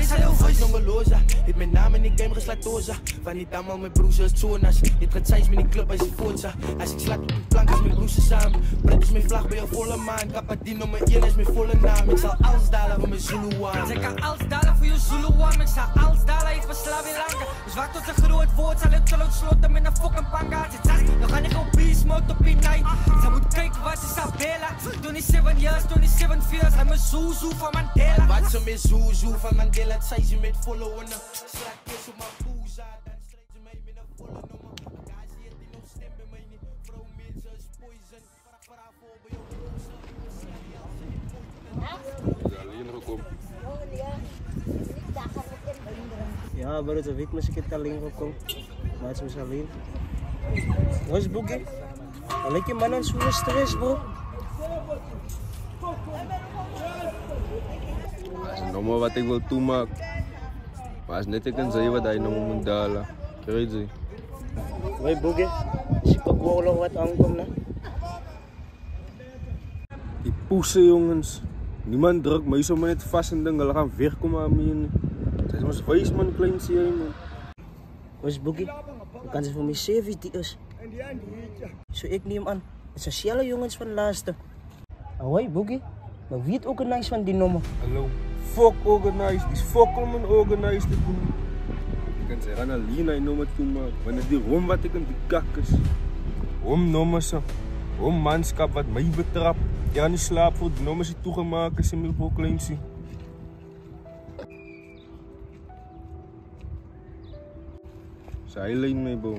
sal jou wys. Jongeloza, het my naam in die game geslatoza. Van die dam al my broers is Jonas. Het getuis met die club as die Forza. As ek slat op die plank is my broers is saam. Brit is my vlag by jou volle maan. Kapadino my 1 is my volle naam. Ek sal alles dalen vir my Zuluan. Ek kan alles dalen vir jou Zuluan. Ek sal alles dalen, ek verslaaf in lange. Dus wat tot 'n groot woord sal ek sal slotte met 'n fucking panga. Dan gaan ek op beast mode op die night. Sy moet kyk wat is Isabella. 27 years, 27 fears. I'm a Zuzu van Mandela. Wat so met Zuzu van Mandela. Het sy sy met volle honde. Slaak eers op my boeza. Dan strijd sy my met 'n volle nommer. Guys, jy het nie nog stem by my nie. Vrou mense is poison. Vir haar voor by jou broze. Alleen gekom. Ja, bro, zo week moest ik het alleen gekomen. Maar het was alleen. Wat is Boogie? Dan lijkt je man aan zo'n stress, bro. Dat is nog maar wat ik wil toemaken. Maar als net ik kan zeggen wat hij nog moet dalen. Crazy. Hoi Boogie, zie ik ook wel nog wat aankomt, hè? Die poesen, jongens. Niemand drukt mij zo maar net vast en dingen. Hulle gaan wegkomen aan mij. Zij is ons wijs, man, klein zie je, man. Wat is Boogie? Je kan ze voor mij zeven die is. Zo ik neem aan. Het zijn shelle jongens van de laatste. Hoi Boogie, maar wie het organiseert van die nummer? Hallo, fuck organized. Die is fucking organized te doen. Ik kan zeggen, alleen hij nummer toe maken. Wanneer die rom wat ik in die kakkers. Om nummers, om manskap wat mij betrapt. Ja, niet slaap voor de nummers die toegemaakt is in mijn proclamatie. Zij leen mij, bro.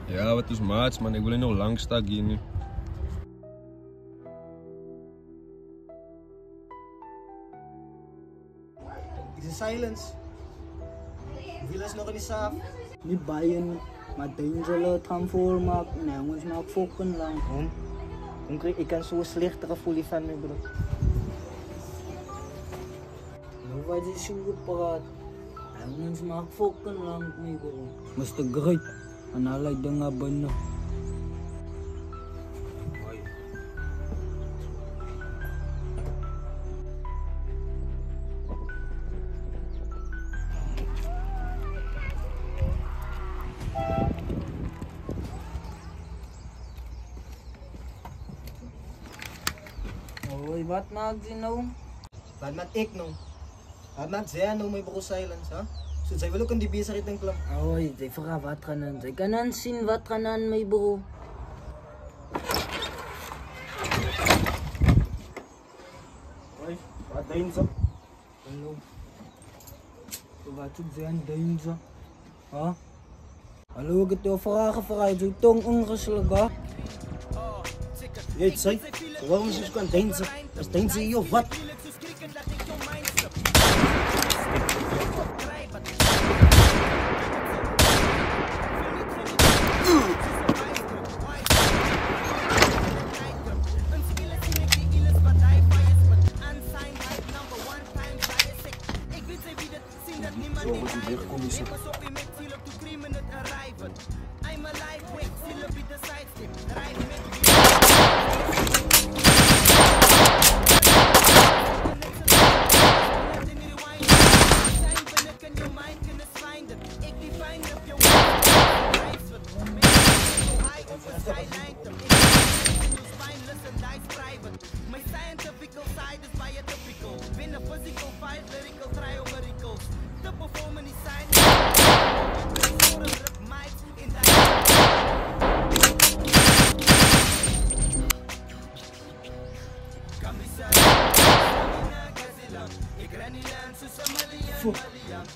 Ja, wat is maats, man. Ik wil nog lang staan hier nu. Het is silence. Hoeveel is nog in die saaf? Niet bijen, maar Danger gaan voormaken. Nee, jongens, maar fucking lang. Ik kan zo'n slechtere voelen van me, bro. Nou, wat is zo goed praat? Jongens, maar fucking lang mee, bro. Mas te great. En hij lijkt dingen binnen. Hoi, wat maakt die nou? Wat maakt ik nou? Wat maakt zij nou met bro silence, hè? So, zij wil ook in die bezigheid en klam. Hoi, zij vraagt wat gaan aan. Zij kan aan zien wat gaan aan mijn bro. Hoi, wat doen ze? Hallo. So, wat doen ze aan doen ze? Huh? Hallo, ik heb jou vragen vooruit. Zo tong ongeslagen. Jeet, zei, waarom is je zo aan denken? Is denken hier of wat? Zo wordt die wegkomen. My scientific side is biotypical. Been a physical fight, lyrical trial miracles. The performance side.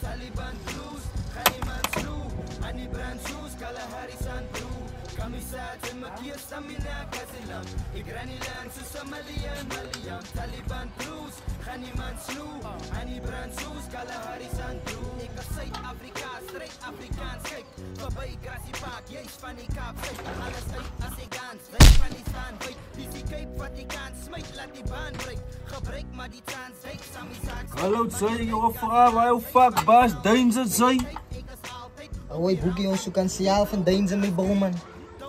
Taliban blues, Haniman slew, Honey brand shoes, Kalahari sun blue. Kamisat en makia stamina kazilam. Igranilan susamalian maliam. Taliban blues, Haniman slew, Honey brand shoes, Kalahari sun blue. Ik was Zuid-Afrika, straight Afrikaans, kijk. Voorbij grassy park, juist van die kaap, kijk. Alles uit als ik dans, wij van die staan, weet. Die zie Cape Vaticaan, smijt, laat die baan breek. Gebruik maar die chance, weet, Sammy Saaks. Hallo, zei je of vrouw, hoe fuck, baas, Deinze, zei. Hoi, Boogie, ons zoeken signaal van Deinze met bro, man.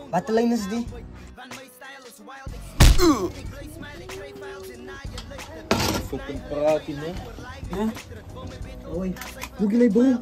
Wat de lijn is die? Fucking praat je, man. Oy, hoe gilay bro?